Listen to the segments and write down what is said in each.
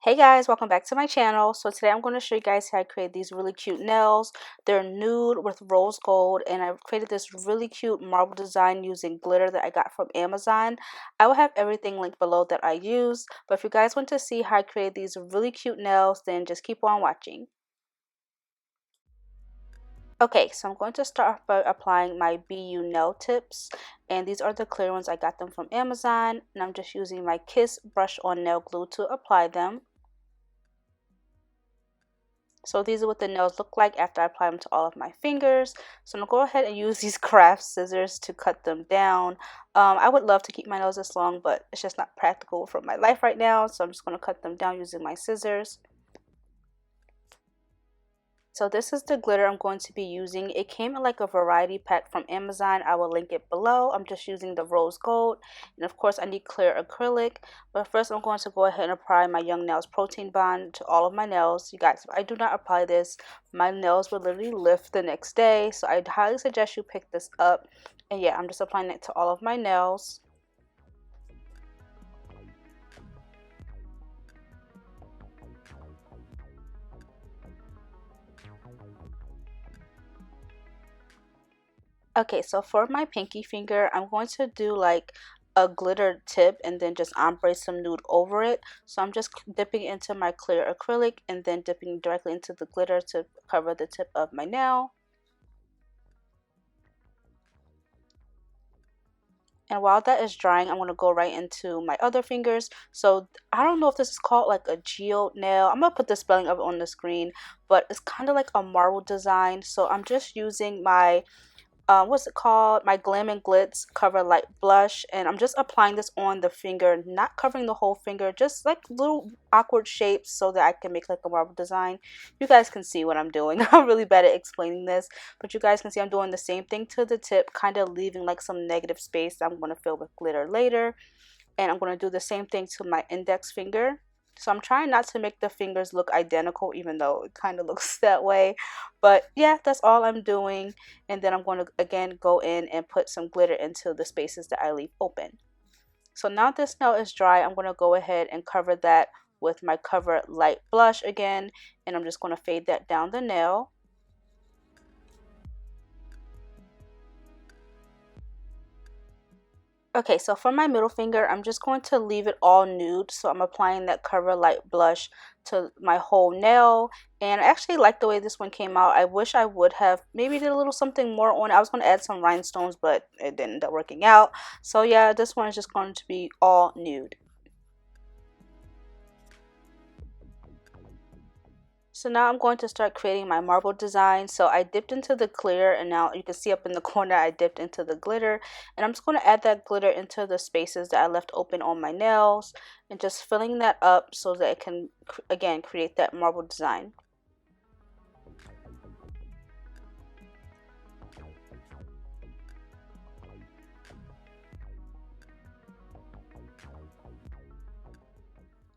Hey guys, welcome back to my channel. So today I'm going to show you guys how I create these really cute nails. They're nude with rose gold, and I've created this really cute marble design using glitter that I got from Amazon. I will have everything linked below that I use, but if you guys want to see how I create these really cute nails, then just keep on watching. Okay, so I'm going to start off by applying my BU nail tips, and these are the clear ones. I got them from Amazon, and I'm just using my Kiss brush on nail glue to apply them. So these are what the nails look like after I apply them to all of my fingers. So I'm going to go ahead and use these craft scissors to cut them down. I would love to keep my nails this long, but it's just not practical for my life right now. So I'm just going to cut them down using my scissors. So this is the glitter I'm going to be using. It came in like a variety pack from Amazon. I will link it below. I'm just using the rose gold. And of course I need clear acrylic. But first I'm going to go ahead and apply my Young Nails Protein Bond to all of my nails. You guys, if I do not apply this, my nails will literally lift the next day. So I highly suggest you pick this up. And yeah, I'm just applying it to all of my nails. Okay, so for my pinky finger, I'm going to do like a glitter tip and then just ombre some nude over it. So I'm just dipping into my clear acrylic and then dipping directly into the glitter to cover the tip of my nail. And while that is drying, I'm going to go right into my other fingers. So I don't know if this is called like a geode nail. I'm going to put the spelling of it on the screen, but it's kind of like a marble design. So I'm just using my what's it called, my Glam and Glits Cover Light Blush, and I'm just applying this on the finger, not covering the whole finger, just like little awkward shapes so that I can make like a marble design. You guys can see what I'm doing. I'm really bad at explaining this, but you guys can see I'm doing the same thing to the tip, kind of leaving like some negative space that I'm going to fill with glitter later. And I'm going to do the same thing to my index finger. So I'm trying not to make the fingers look identical, even though it kind of looks that way. But yeah, that's all I'm doing. And then I'm going to again go in and put some glitter into the spaces that I leave open. So now this nail is dry, I'm going to go ahead and cover that with my Cover Light blush again. And I'm just going to fade that down the nail. Okay, so for my middle finger, I'm just going to leave it all nude. So I'm applying that Cover Light blush to my whole nail. And I actually like the way this one came out. I wish I would have maybe did a little something more on it. I was going to add some rhinestones, but it didn't end up working out. So yeah, this one is just going to be all nude. So now I'm going to start creating my marble design. So I dipped into the clear, and now you can see up in the corner I dipped into the glitter, and I'm just going to add that glitter into the spaces that I left open on my nails and just filling that up so that it can again create that marble design.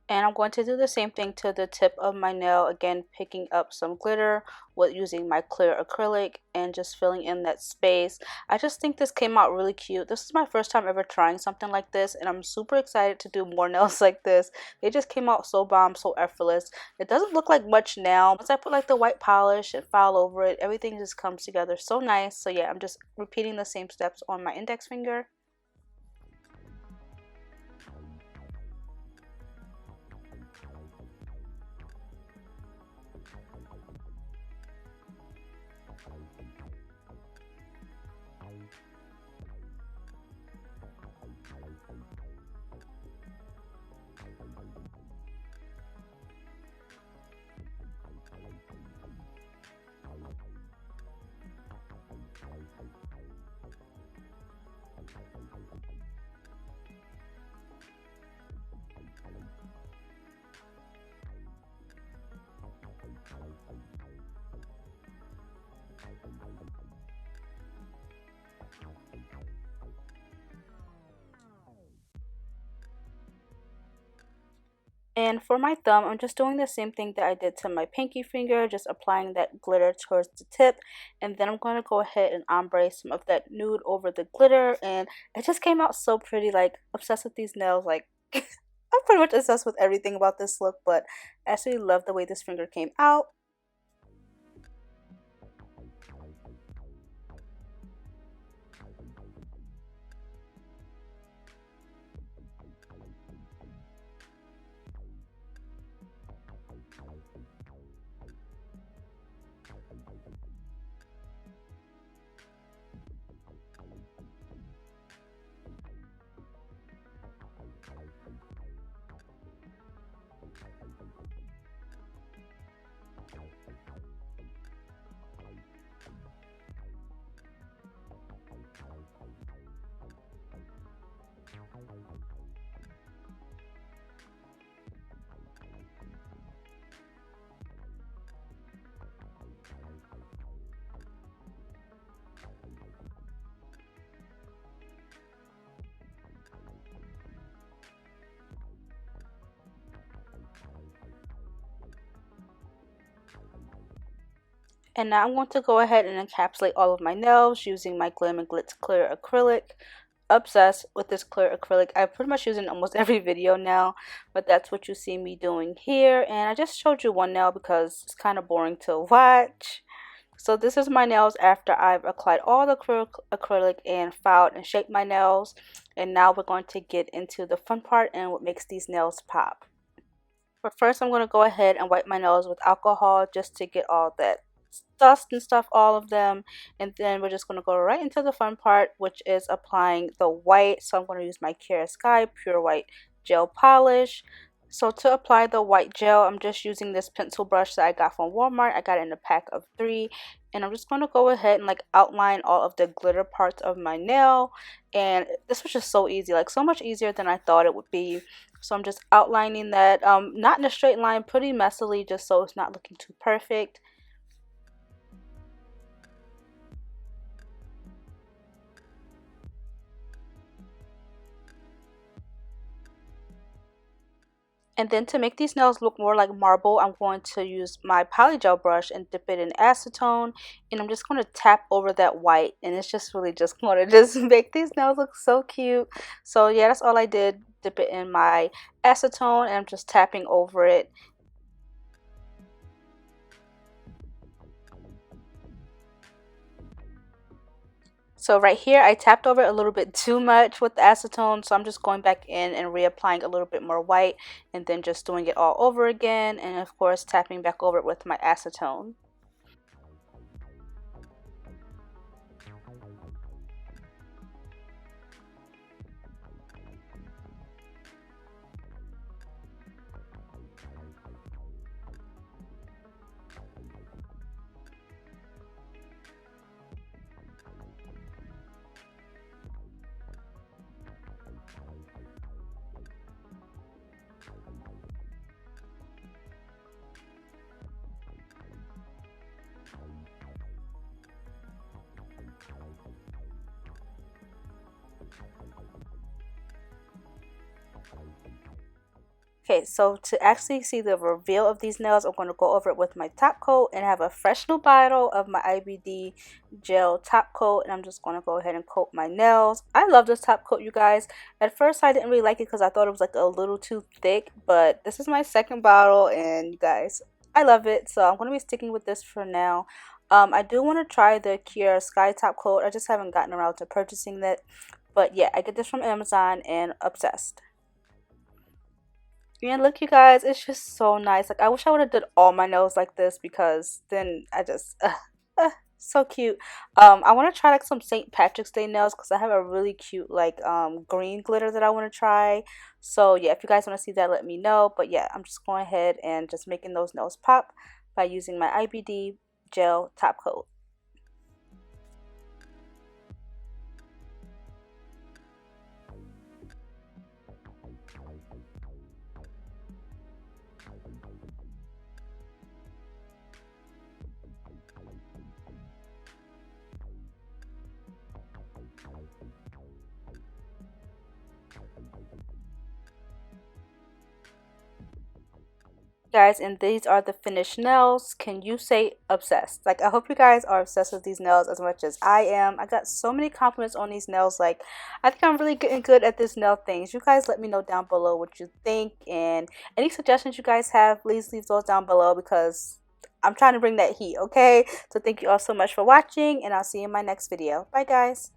And I'm going to do the same thing to the tip of my nail, again picking up some glitter with using my clear acrylic and just filling in that space. I just think this came out really cute. This is my first time ever trying something like this, and I'm super excited to do more nails like this. They just came out so bomb, so effortless. It doesn't look like much now. Once I put like the white polish and file over it, everything just comes together so nice. So yeah, I'm just repeating the same steps on my index finger. And for my thumb, I'm just doing the same thing that I did to my pinky finger, just applying that glitter towards the tip. And then I'm going to go ahead and ombre some of that nude over the glitter. And it just came out so pretty, like obsessed with these nails. Like I'm pretty much obsessed with everything about this look, but I actually love the way this finger came out. And now I'm going to go ahead and encapsulate all of my nails using my Glam and Glits clear acrylic. Obsessed with this clear acrylic. I pretty much use it in almost every video now, but that's what you see me doing here. And I just showed you one nail because it's kind of boring to watch. So this is my nails after I've applied all the acrylic and filed and shaped my nails. And now we're going to get into the fun part and what makes these nails pop. But first I'm going to go ahead and wipe my nails with alcohol just to get all that dust and stuff, all of them. And then we're just going to go right into the fun part, which is applying the white. So I'm going to use my Kiara Sky Pure White Gel Polish. So to apply the white gel, I'm just using this pencil brush that I got from Walmart. I got it in a pack of 3. And I'm just going to go ahead and like outline all of the glitter parts of my nail. And this was just so easy, like so much easier than I thought it would be. So I'm just outlining that, not in a straight line, pretty messily, just so it's not looking too perfect. And then to make these nails look more like marble, I'm going to use my polygel brush and dip it in acetone. And I'm just going to tap over that white. And it's just really just going to just make these nails look so cute. So yeah, that's all I did. Dip it in my acetone and I'm just tapping over it. So right here, I tapped over it a little bit too much with the acetone, so I'm just going back in and reapplying a little bit more white and then just doing it all over again, and of course tapping back over it with my acetone. Okay, so to actually see the reveal of these nails, I'm going to go over it with my top coat and have a fresh new bottle of my IBD gel top coat. And I'm just going to go ahead and coat my nails. I love this top coat, you guys. At first, I didn't really like it because I thought it was like a little too thick. But this is my second bottle and you guys, I love it. So I'm going to be sticking with this for now. I do want to try the Kiara Sky top coat. I just haven't gotten around to purchasing that. But yeah, I get this from Amazon and obsessed. And look, you guys, it's just so nice. Like, I wish I would have did all my nails like this because then I just, so cute. I want to try like some St. Patrick's Day nails because I have a really cute like green glitter that I want to try. So yeah, if you guys want to see that, let me know. But yeah, I'm just going ahead and just making those nails pop by using my IBD gel top coat. guys, and these are the finished nails. Can you say obsessed? Like, I hope you guys are obsessed with these nails as much as I am. I got so many compliments on these nails. Like, I think I'm really getting good at this nail things. You guys let me know down below what you think, and any suggestions you guys have, please leave those down below because I'm trying to bring that heat, okay? So thank you all so much for watching, and I'll see you in my next video. Bye guys.